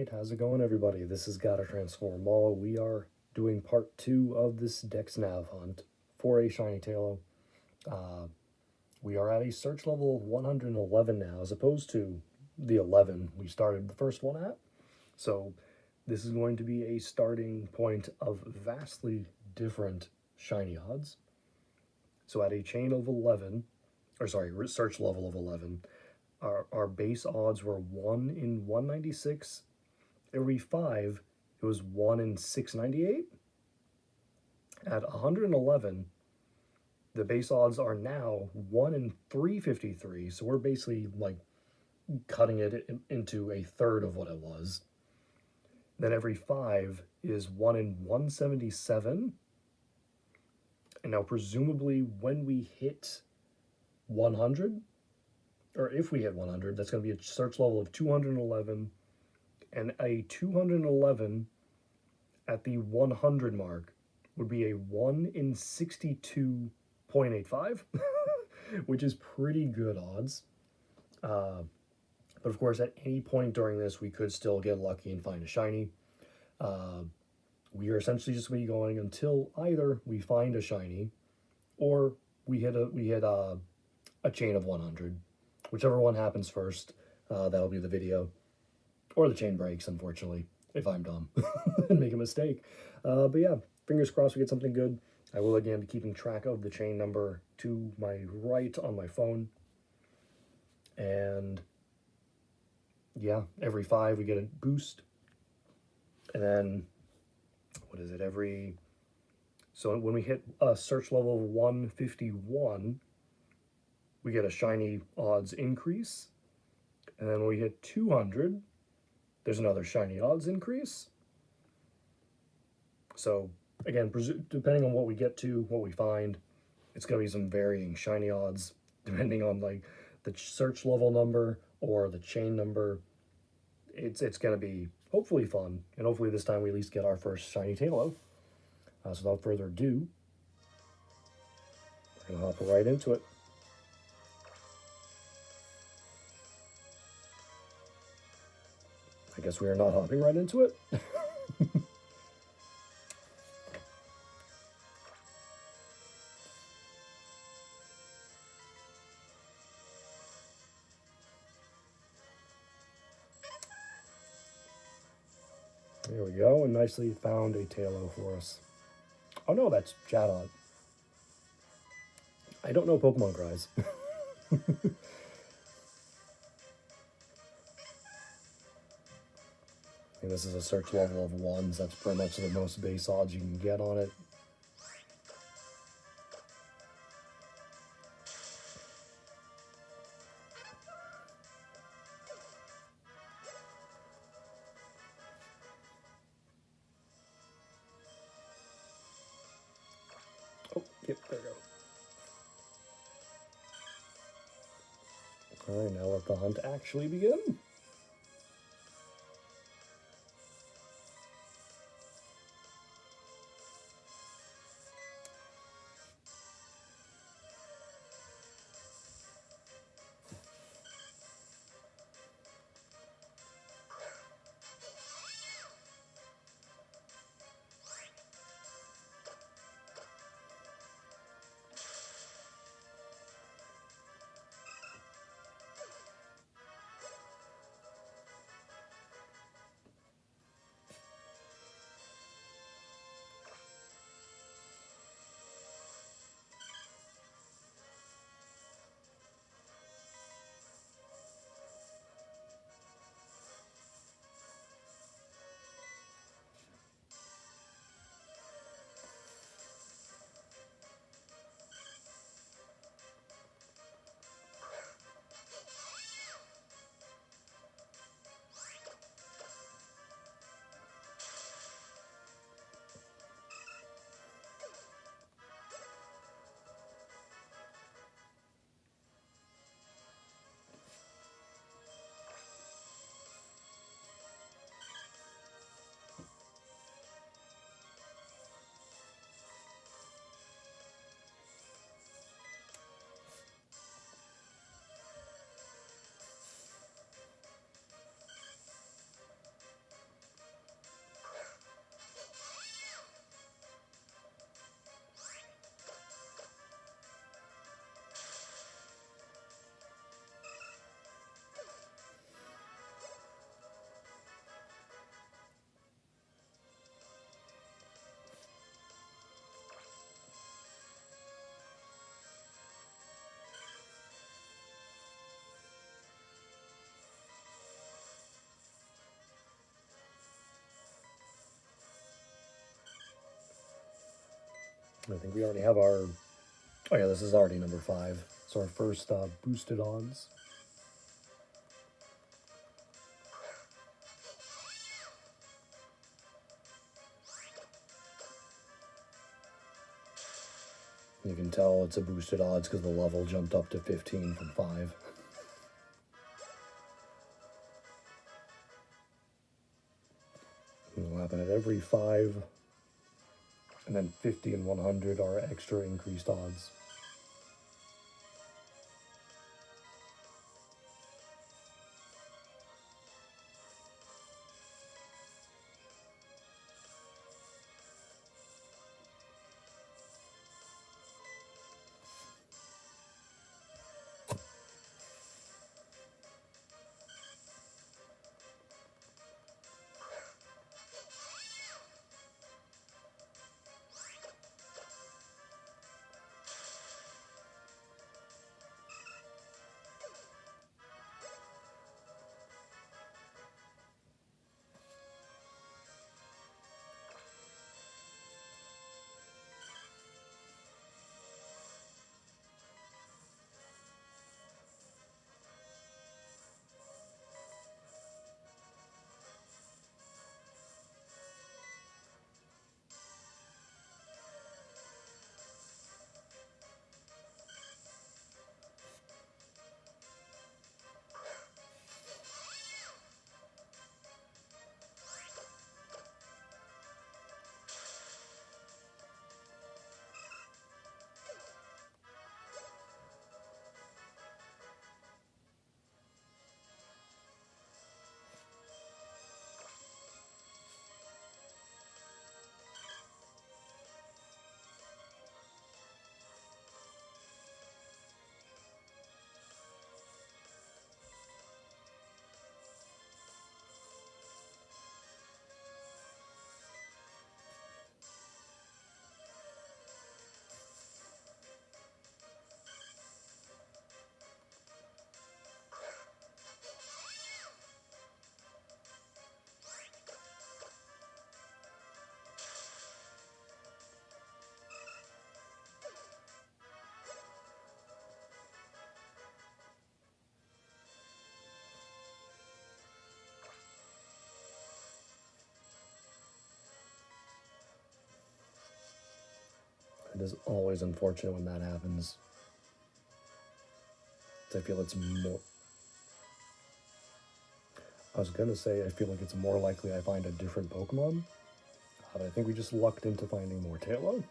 Alright, how's it going everybody? This is Gotta Transform All. We are doing part 2 of this DexNav hunt for a Shiny Taillow. We are at a search level of 111 now, as opposed to the 11 we started the first one at. So this is going to be a starting point of vastly different shiny odds. So at a chain of 11, or sorry, search level of 11, our base odds were 1 in 196. Every 5, it was 1 in 698. At 111, the base odds are now 1 in 353. So we're basically like cutting it into a third of what it was. Then every 5 is 1 in 177. And now presumably when we hit 100, or if we hit 100, that's going to be a search level of 211, and a 211 at the 100 mark would be a 1 in 62.85, which is pretty good odds. But of course, at any point during this, we could still get lucky and find a shiny. We are essentially just going to be going until either we find a shiny or we hit a chain of 100. Whichever one happens first, that'll be the video. Or the chain breaks, unfortunately, if I'm dumb and make a mistake. But yeah, fingers crossed we get something good. I will again be keeping track of the chain number to my right on my phone. And yeah, every 5 we get a boost. And then, what is it, so when we hit a search level of 151, we get a shiny odds increase. And then when we hit 200, there's another shiny odds increase. So again, depending on what we get to, what we find, it's going to be some varying shiny odds, depending on like the search level number or the chain number. It's going to be hopefully fun, and hopefully this time we at least get our first Shiny Taillow. So without further ado, we're going to hop right into it. I guess we are not hopping right into it. There we go, and nicely found a Taillow for us. Oh no, that's Jadot. I don't know Pokemon cries. And this is a search level of 1s. That's pretty much the most base odds you can get on it. Oh, yep, there we go. Alright, now let the hunt actually begin. I think we already have our... Oh yeah, this is already number 5. So our first boosted odds. You can tell it's a boosted odds because the level jumped up to 15 from 5. It'll happen at every 5. And then 50 and 100 are extra increased odds. It is always unfortunate when that happens. I feel it's more... I was gonna say, I feel like it's more likely I find a different Pokemon. But I think we just lucked into finding more Taillow.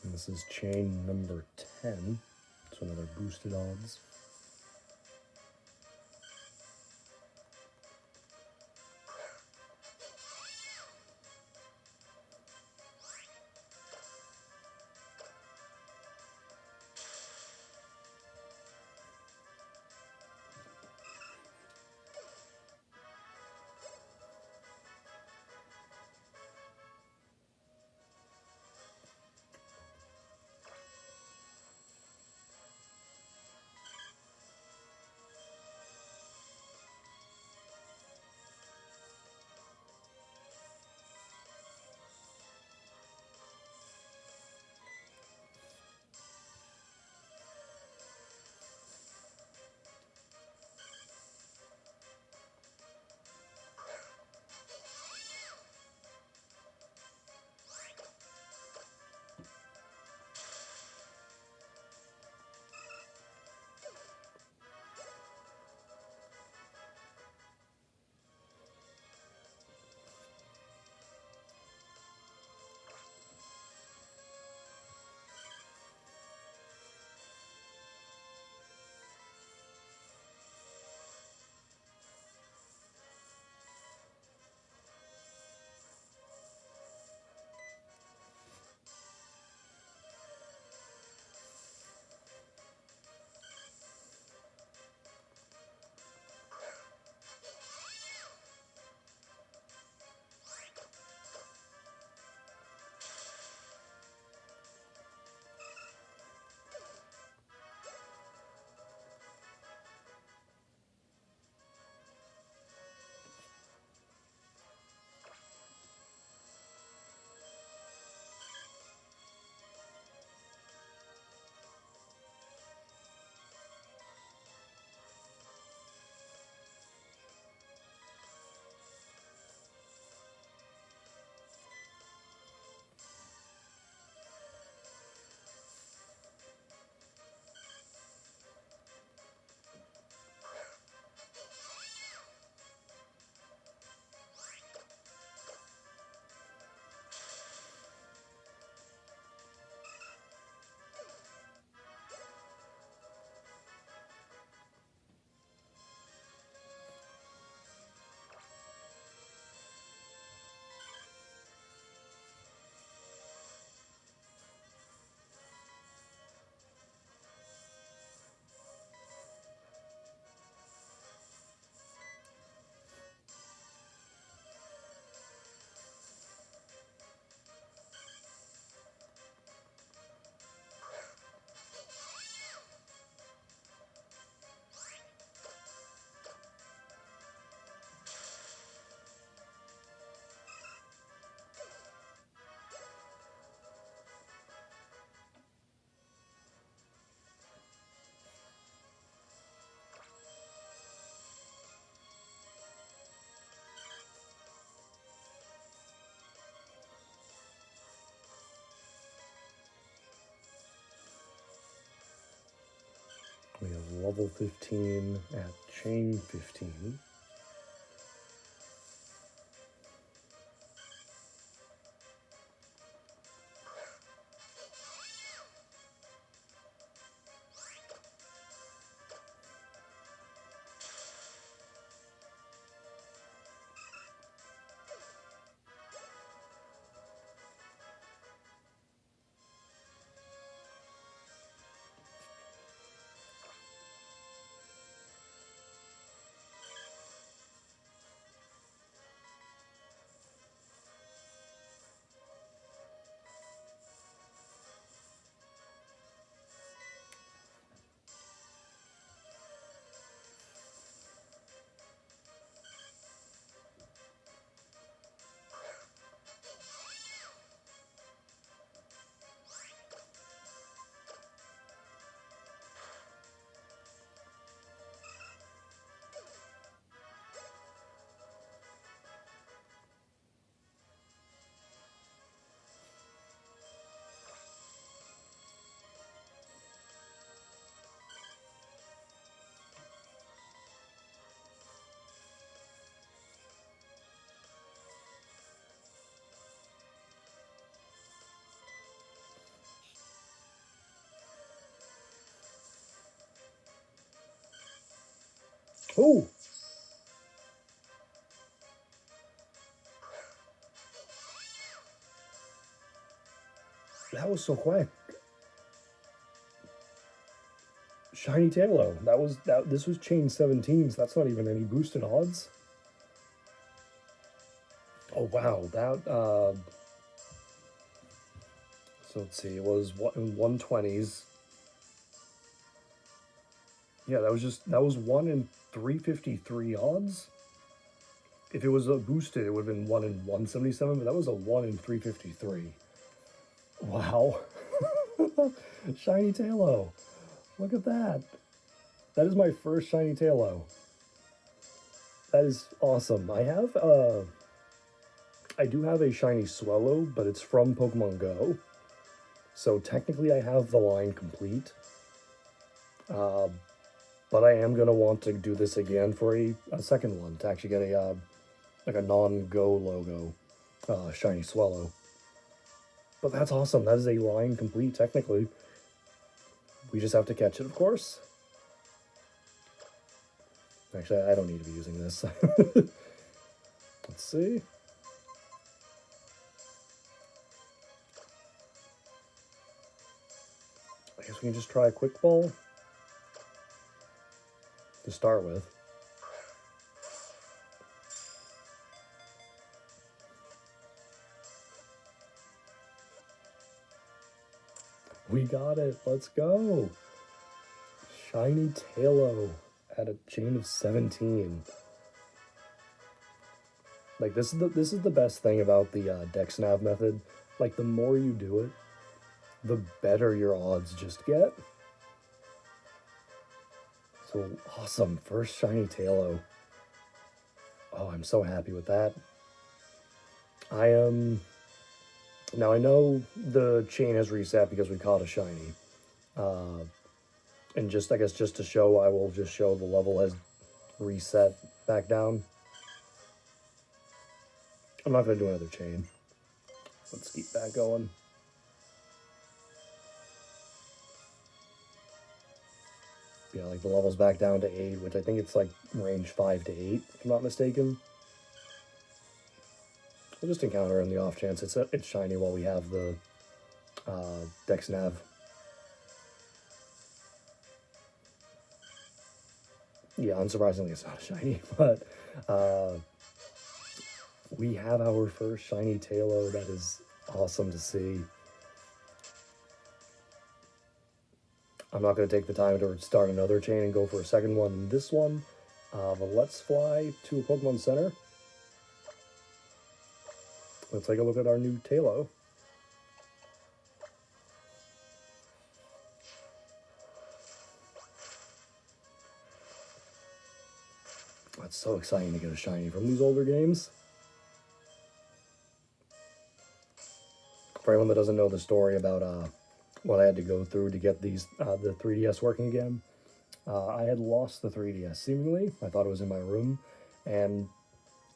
And this is chain number 10, so another boosted odds. level 15 at chain 15. Oh! That was so quick. Shiny Taillow. This was chain 17, so that's not even any boosted odds. Oh wow, that so let's see, it was in 120s. Yeah, that was 1 in 353 odds. If it was a boosted, it would have been 1 in 177, but that was a 1 in 353. Wow. Shiny Taillow. Look at that. That is my first Shiny Taillow. That is awesome. I do have a Shiny Swallow, but it's from Pokemon Go. So technically I have the line complete. But I am going to want to do this again for a second one to actually get a like a non-Go logo Shiny Swallow. But that's awesome. That is a line complete technically. We just have to catch it, of course. Actually, I don't need to be using this. Let's see. I guess we can just try a quick ball to start with. We got it. Let's go. Shiny Taillow at a chain of 17. Like this is the best thing about the DexNav method. Like the more you do it, the better your odds just get. So awesome. First Shiny Taillow. Oh, I'm so happy with that. I am... Now, I know the chain has reset because we caught a shiny. And just, I guess, just to show, I will just show the level has reset back down. I'm not going to do another chain. Let's keep that going. Yeah, like the level's back down to 8, which I think it's like range 5 to 8, if I'm not mistaken. We'll just encounter in the off chance it's shiny while we have the DexNav. Yeah, unsurprisingly, it's not a shiny, but we have our first Shiny Taillow. That is awesome to see. I'm not going to take the time to start another chain and go for a second one in this one, but let's fly to a Pokemon Center. Let's take a look at our new Taillow. That's so exciting to get a shiny from these older games. For anyone that doesn't know the story about what I had to go through to get these the 3DS working again, I had lost the 3DS seemingly. I thought it was in my room and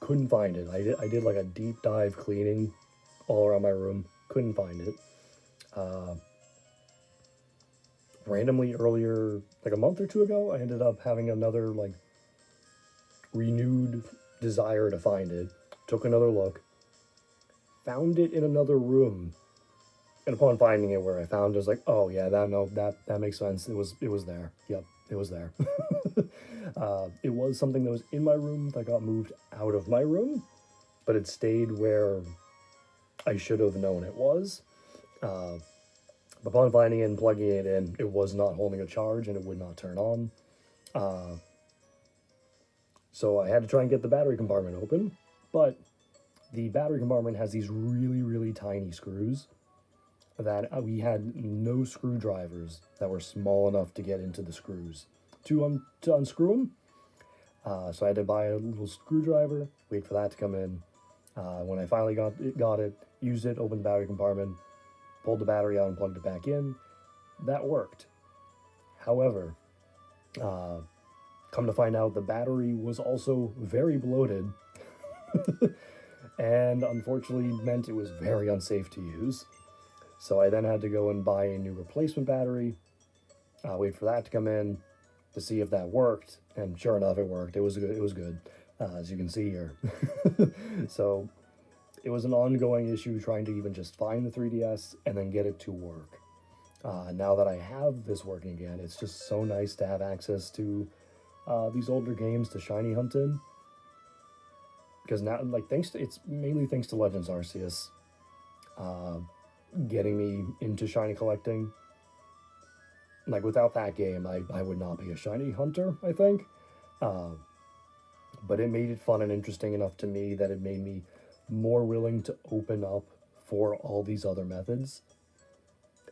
couldn't find it. I did like a deep dive cleaning all around my room, couldn't find it. Randomly earlier, like a month or two ago, I ended up having another like renewed desire to find it. Took another look, found it in another room, and upon finding it where I found it, I was like, oh yeah, that makes sense. It was there. Yep, it was there. It was something that was in my room that got moved out of my room, but it stayed where I should have known it was. Upon finding it and plugging it in, it was not holding a charge and it would not turn on. So I had to try and get the battery compartment open, but the battery compartment has these really, really tiny screws that we had no screwdrivers that were small enough to get into the screws to unscrew them. So I had to buy a little screwdriver, wait for that to come in. When I finally got it, used it, opened the battery compartment, pulled the battery out and plugged it back in. That worked. However, come to find out, the battery was also very bloated and unfortunately meant it was very unsafe to use. So I then had to go and buy a new replacement battery, wait for that to come in to see if that worked, and sure enough, it worked. It was good. It was good, as you can see here. So it was an ongoing issue trying to even just find the 3DS and then get it to work. Now that I have this working again, it's just so nice to have access to these older games to shiny hunt in. Because now, like, it's mainly thanks to Legends Arceus getting me into shiny collecting. Like, without that game, I would not be a shiny hunter, I think. But it made it fun and interesting enough to me that it made me more willing to open up for all these other methods.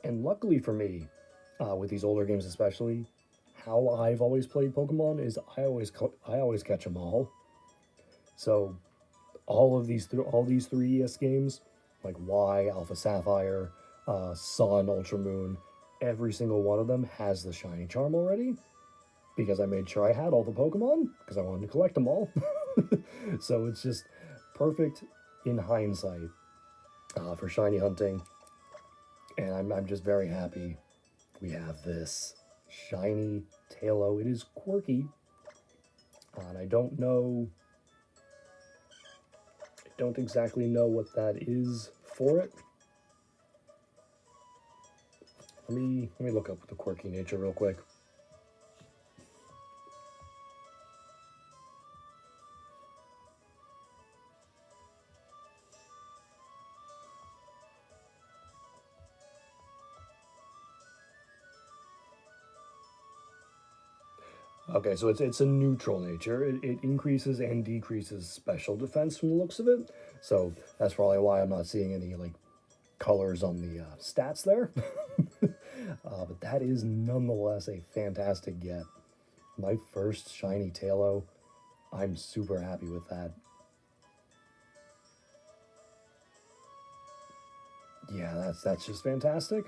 And luckily for me, with these older games especially, how I've always played Pokemon is I always catch them all. So all these 3DS games, like Y, Alpha Sapphire, Sun, Ultra Moon, every single one of them has the shiny charm already, because I made sure I had all the Pokemon, because I wanted to collect them all. So it's just perfect in hindsight for shiny hunting. And I'm just very happy we have this Shiny Taillow. It is quirky, and I don't exactly know what that is for it. Let me look up the quirky nature real quick. Okay, so it's a neutral nature. It increases and decreases special defense from the looks of it. So that's probably why I'm not seeing any like colors on the stats there. But that is nonetheless a fantastic get. My first shiny Taillow. I'm super happy with that. Yeah, that's just fantastic.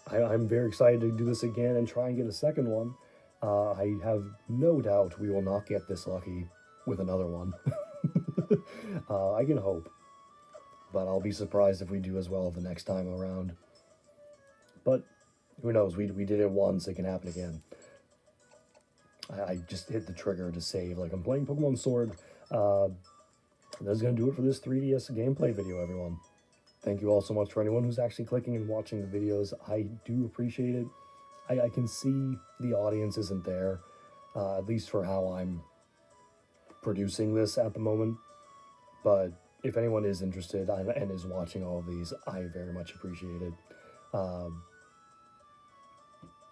I'm very excited to do this again and try and get a second one. I have no doubt we will not get this lucky with another one. I can hope, but I'll be surprised if we do as well the next time around. But who knows? We did it once; it can happen again. I just hit the trigger to save. Like, I'm playing Pokemon Sword. That's gonna do it for this 3DS gameplay video, everyone. Thank you all so much for anyone who's actually clicking and watching the videos. I do appreciate it. I can see the audience isn't there, at least for how I'm producing this at the moment. But if anyone is interested and is watching all of these, I very much appreciate it.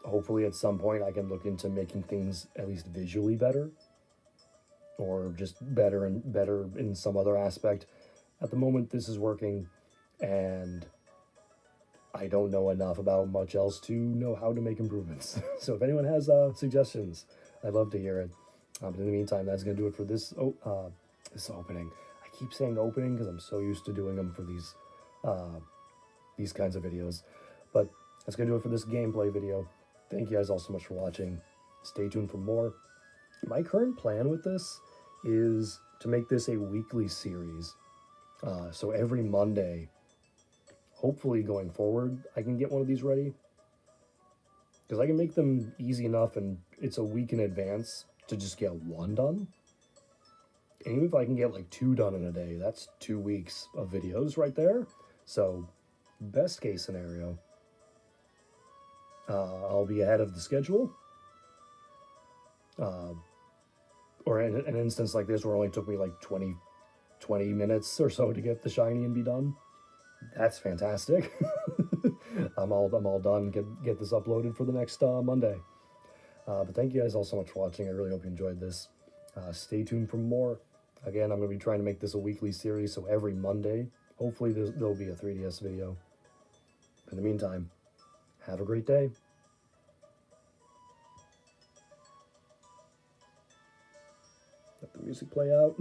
Hopefully at some point I can look into making things at least visually better, or just better in some other aspect. At the moment, this is working, and I don't know enough about much else to know how to make improvements. So if anyone has suggestions, I'd love to hear it. But in the meantime, that's going to do it for this this opening. I keep saying opening because I'm so used to doing them for these kinds of videos. But that's going to do it for this gameplay video. Thank you guys all so much for watching. Stay tuned for more. My current plan with this is to make this a weekly series. So every Monday, hopefully going forward, I can get one of these ready. Because I can make them easy enough, and it's a week in advance to just get one done. And even if I can get like 2 done in a day, that's 2 weeks of videos right there. So, best case scenario, I'll be ahead of the schedule. Or in an instance like this where it only took me like 20 minutes or so to get the shiny and be done. That's fantastic. I'm all done. Get this uploaded for the next Monday. But thank you guys all so much for watching. I really hope you enjoyed this. Stay tuned for more. Again, I'm going to be trying to make this a weekly series, so every Monday, hopefully there'll be a 3DS video. In the meantime, have a great day. Let the music play out.